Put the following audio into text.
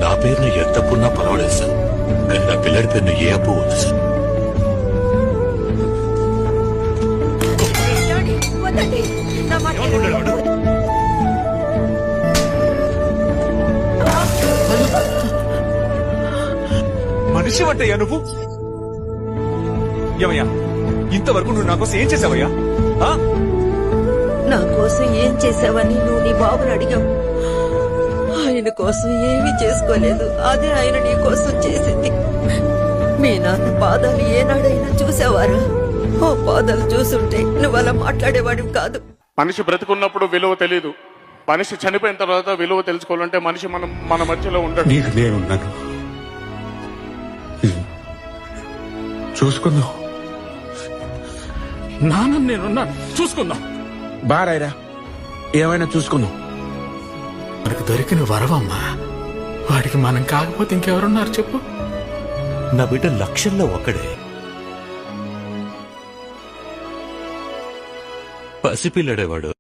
నా పేరును ఎంత తప్పున్నా పర్వాలేదు సార్, కానీ నా పిల్లడి పేరును ఏ అప్పు వద్దు సార్. మనిషి అంటయ్యా నువ్వు? ఏమయ్యా, ఇంతవరకు నువ్వు నా కోసం ఏం చేసావయ్యా? నా కోసం ఏం చేసావని నువ్వు నీ బాబుని అడిగావు. ఆయన కోసం ఏమీ చేసుకోలేదు, అదే ఆయన నీ కోసం చేసింది. మీ నాన్న పాదాలు ఏనాడైనా చూసావారా? ఓ పాదాలు చూసుంటే నువ్వు అలా మాట్లాడేవాడివి కాదు. మనిషి బ్రతుకున్నప్పుడు విలువ తెలీదు, మనిషి చనిపోయిన తర్వాత విలువ తెలుసుకోవాలంటే మనిషి మన మధ్యలో ఉండడు. నేనున్నాను, చూసుకుందాం. నాన్న నేనున్నాను, చూసుకుందాం. బారాయిరా, ఏమైనా చూసుకుందాం. మనకు దొరికిన వరవమ్మా, వాడికి మనం కాకపోతే ఇంకెవరున్నారు చెప్పు? నా బిడ్డ లక్షల్లో ఒక్కడే, పసిపిల్లడేవాడు.